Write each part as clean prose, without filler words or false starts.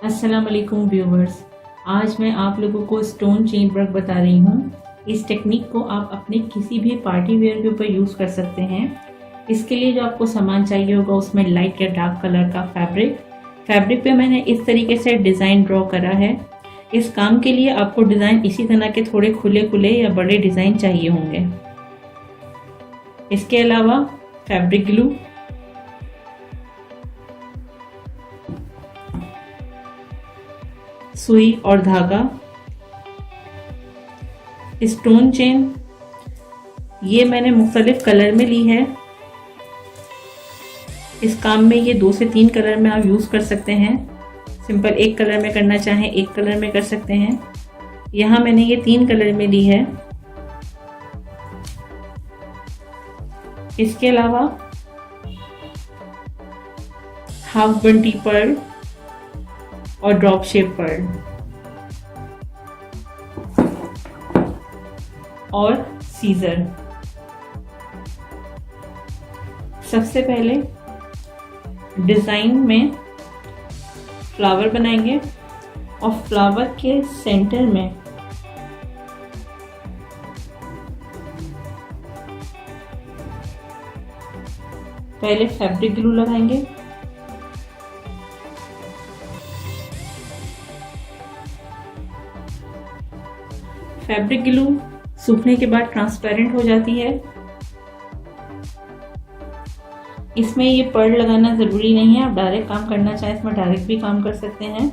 अस्सलाम वालेकुम व्यूवर्स। आज मैं आप लोगों को स्टोन चेन वर्क बता रही हूँ। इस टेक्निक को आप अपने किसी भी पार्टी वेयर के ऊपर यूज़ कर सकते हैं। इसके लिए जो आपको सामान चाहिए होगा उसमें लाइट या डार्क कलर का फैब्रिक पे मैंने इस तरीके से डिज़ाइन ड्रॉ करा है। इस काम के लिए आपको डिज़ाइन इसी तरह के थोड़े खुले खुले या बड़े डिज़ाइन चाहिए होंगे। इसके अलावा फैब्रिक ग्लू, सुई और धागा, स्टोन चेन ये मैंने मुख्तलिफ कलर में ली है। इस काम में ये 2 से 3 कलर में आप यूज़ कर सकते हैं। सिंपल एक कलर में करना चाहें एक कलर में कर सकते हैं। यहाँ मैंने ये 3 कलर में ली है। इसके अलावा हाफ बंटी पर्ल और ड्रॉप शेप पर्ल और सीजर। सबसे पहले डिज़ाइन में फ्लावर बनाएंगे और फ्लावर के सेंटर में पहले फैब्रिक ग्लू लगाएंगे। फैब्रिक ग्लू सूखने के बाद ट्रांसपेरेंट हो जाती है। इसमें ये पर्ल लगाना ज़रूरी नहीं है, आप डायरेक्ट काम करना चाहें इसमें डायरेक्ट भी काम कर सकते हैं।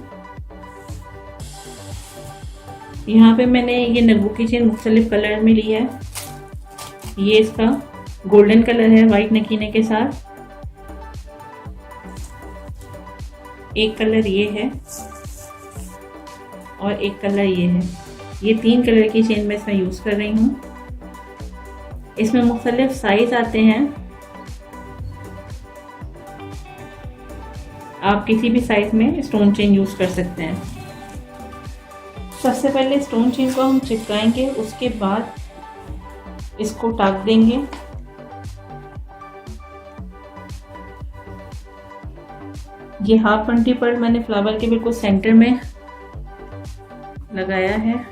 यहाँ पे मैंने ये नगू की चेन मुख्तलिफ कलर में ली है। ये इसका गोल्डन कलर है वाइट नकीने के साथ। एक कलर ये है और एक कलर ये है। ये 3 कलर की चेन मैं इसमें यूज़ कर रही हूँ। इसमें मुख्तलिफ साइज आते हैं, आप किसी भी साइज में स्टोन चेन यूज़ कर सकते हैं। सबसे पहले स्टोन चेन को हम चिपकाएंगे, उसके बाद इसको टाक देंगे। ये हाफ बंटी पर्ल मैंने फ्लावर के बिल्कुल सेंटर में लगाया है।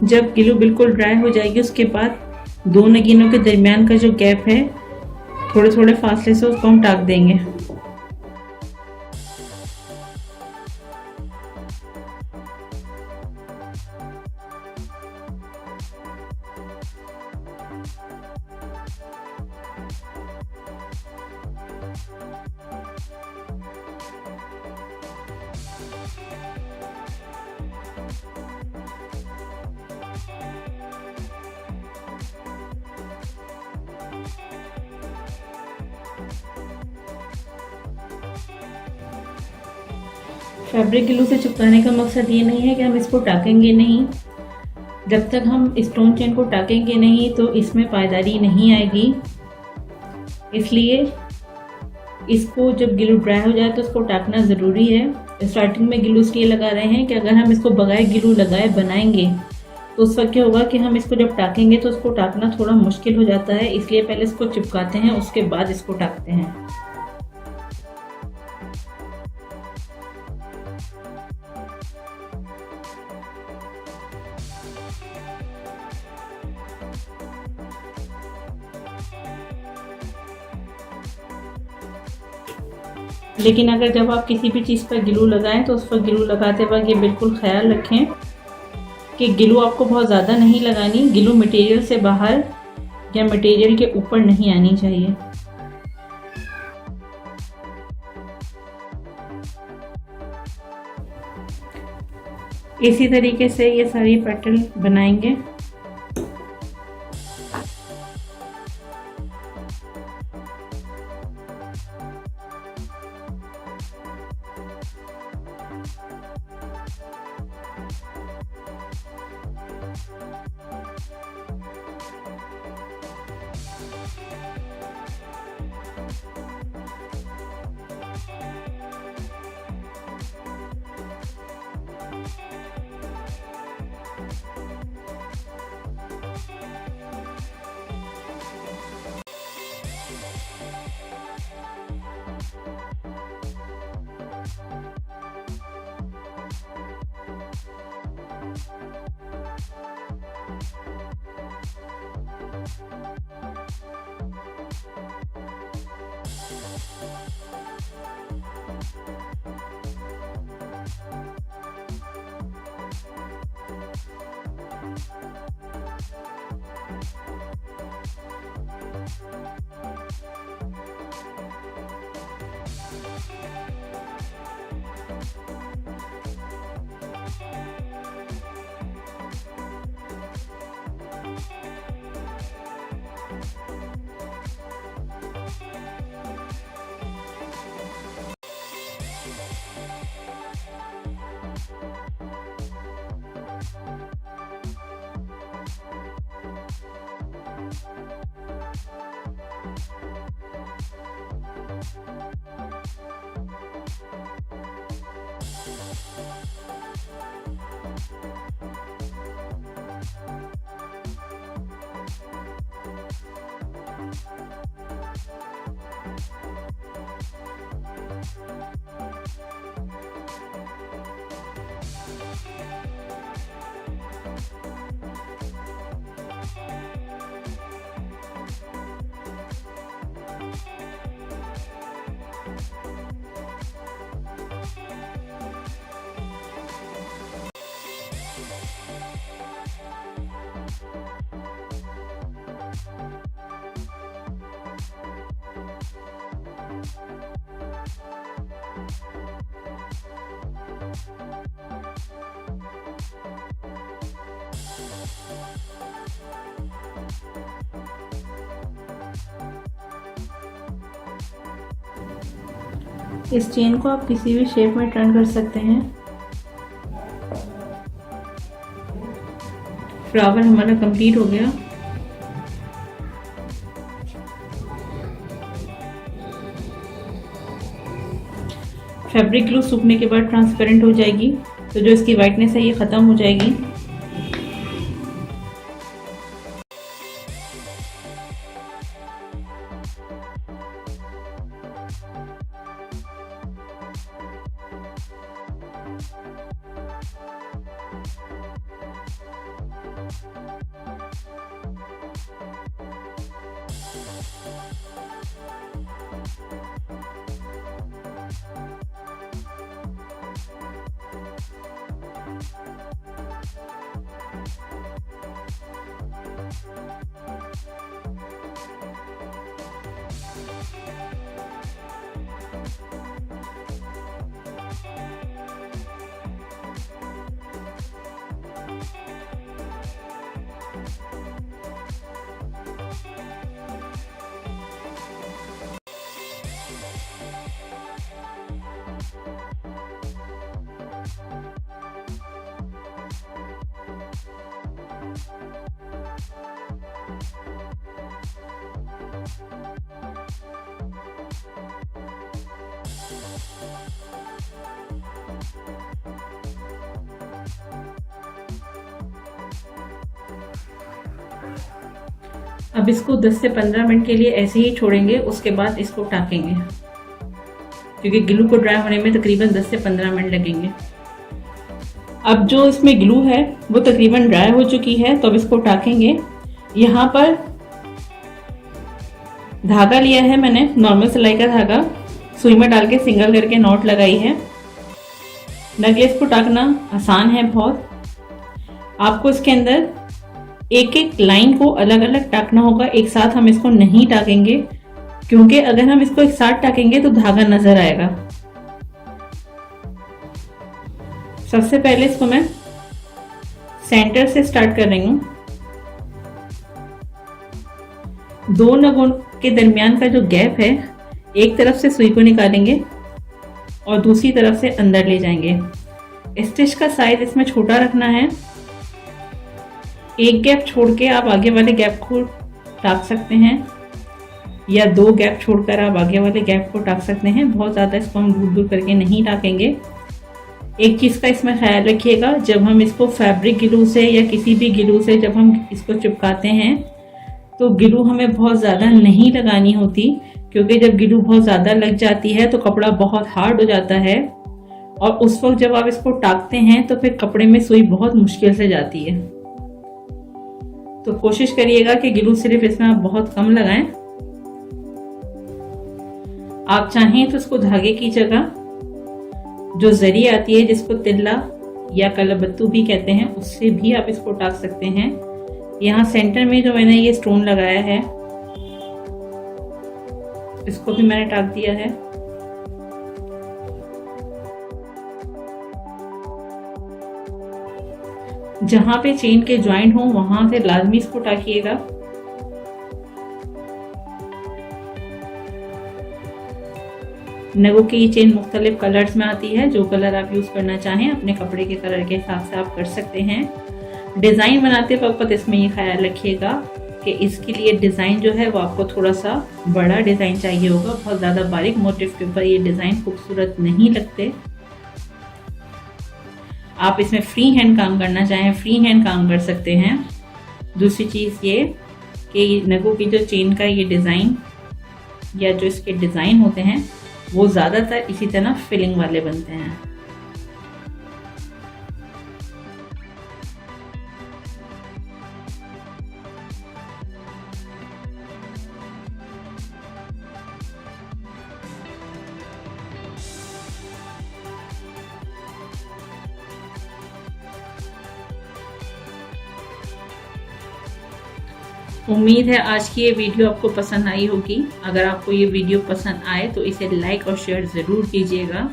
जब ग्लू बिल्कुल ड्राई हो जाएगी उसके बाद 2 नगीनों के दरमियान का जो गैप है थोड़े थोड़े फासले से उसको हम टाक देंगे। फैब्रिक ग्लू से चिपकाने का मकसद ये नहीं है कि हम इसको टाकेंगे नहीं। जब तक हम स्टोन चेन को टाकेंगे नहीं तो इसमें पायदारी नहीं आएगी। इसलिए इसको जब ग्लू ड्राई हो जाए तो इसको टाकना ज़रूरी है। स्टार्टिंग में ग्लू इसलिए लगा रहे हैं कि अगर हम इसको बगैर ग्लू लगाए बनाएंगे तो उस वक्त क्या होगा कि हम इसको जब टाकेंगे तो इसको टाकना थोड़ा मुश्किल हो जाता है। इसलिए पहले इसको चिपकाते हैं, उसके बाद इसको टाकते हैं। लेकिन अगर जब आप किसी भी चीज़ पर ग्लू लगाएं तो उस पर ग्लू लगाते वक्त ये बिल्कुल ख्याल रखें कि ग्लू आपको बहुत ज़्यादा नहीं लगानी। ग्लू मटेरियल से बाहर या मटेरियल के ऊपर नहीं आनी चाहिए। इसी तरीके से ये सारी पेटल बनाएंगे। इस चेन को आप किसी भी शेप में टर्न कर सकते हैं। फ्लावर हमारा कंप्लीट हो गया। फैब्रिक ग्लू सूखने के बाद ट्रांसपेरेंट हो जाएगी, तो जो इसकी वाइटनेस है ये ख़त्म हो जाएगी। अब इसको 10 से 15 मिनट के लिए ऐसे ही छोड़ेंगे, उसके बाद इसको टाकेंगे, क्योंकि ग्लू को ड्राई होने में तकरीबन 10 से 15 मिनट लगेंगे। अब जो इसमें ग्लू है वो तकरीबन ड्राई हो चुकी है, तो अब इसको टाकेंगे। यहाँ पर धागा लिया है मैंने, नॉर्मल सिलाई का धागा, सुई में डाल के सिंगल करके नॉट लगाई है। नेकलेस को टाकना आसान है बहुत। आपको इसके अंदर एक एक लाइन को अलग अलग टाकना होगा, एक साथ हम इसको नहीं टाकेंगे, क्योंकि अगर हम इसको एक साथ टाकेंगे तो धागा नजर आएगा। सबसे पहले इसको मैं सेंटर से स्टार्ट कर रही हूँ। दो नगों के दरमियान का जो गैप है, एक तरफ से सुई को निकालेंगे और दूसरी तरफ से अंदर ले जाएंगे। स्टिच का साइज इसमें छोटा रखना है। एक गैप छोड़ के आप आगे वाले गैप को टाक सकते हैं या दो गैप छोड़कर आप आगे वाले गैप को टाक सकते हैं। बहुत ज़्यादा इसको हम दूर दूर करके नहीं टाकेंगे। एक चीज़ का इसमें ख्याल रखिएगा, जब हम इसको फैब्रिक ग्लू से या किसी भी ग्लू से जब हम इसको चिपकाते हैं तो ग्लू हमें बहुत ज़्यादा नहीं लगानी होती, क्योंकि जब ग्लू बहुत ज़्यादा लग जाती है तो कपड़ा बहुत हार्ड हो जाता है और उस वक्त जब आप इसको टाकते हैं तो फिर कपड़े में सुई बहुत मुश्किल से जाती है। तो कोशिश करिएगा कि ग्लू सिर्फ इसमें आप बहुत कम लगाएं। आप चाहें तो इसको धागे की जगह जो जरी आती है, जिसको तिल्ला या कलाबत्तू भी कहते हैं, उससे भी आप इसको टाक सकते हैं। यहाँ सेंटर में जो मैंने ये स्टोन लगाया है, इसको भी मैंने टाक दिया है। जहां पे चेन के ज्वाइंट हो वहां से लाजमी इसको टाकिएगा। नगों की ये चेन मुख्तलिफ कलर्स में आती है। जो कलर आप यूज करना चाहें अपने कपड़े के कलर के हिसाब से आप कर सकते हैं। डिजाइन बनाते वक्त इसमें ये ख्याल रखिएगा कि इसके लिए डिजाइन जो है वो आपको थोड़ा सा बड़ा डिजाइन चाहिए होगा। बहुत ज्यादा बारीक मोटिव के ऊपर ये डिजाइन खूबसूरत नहीं लगते। आप इसमें फ्री हैंड काम करना चाहें, फ्री हैंड काम कर सकते हैं। दूसरी चीज ये कि नगों की जो चेन का ये डिजाइन या जो इसके डिजाइन होते हैं वो ज्यादातर इसी तरह फिलिंग वाले बनते हैं। उम्मीद है आज की ये वीडियो आपको पसंद आई होगी। अगर आपको ये वीडियो पसंद आए तो इसे लाइक और शेयर ज़रूर कीजिएगा।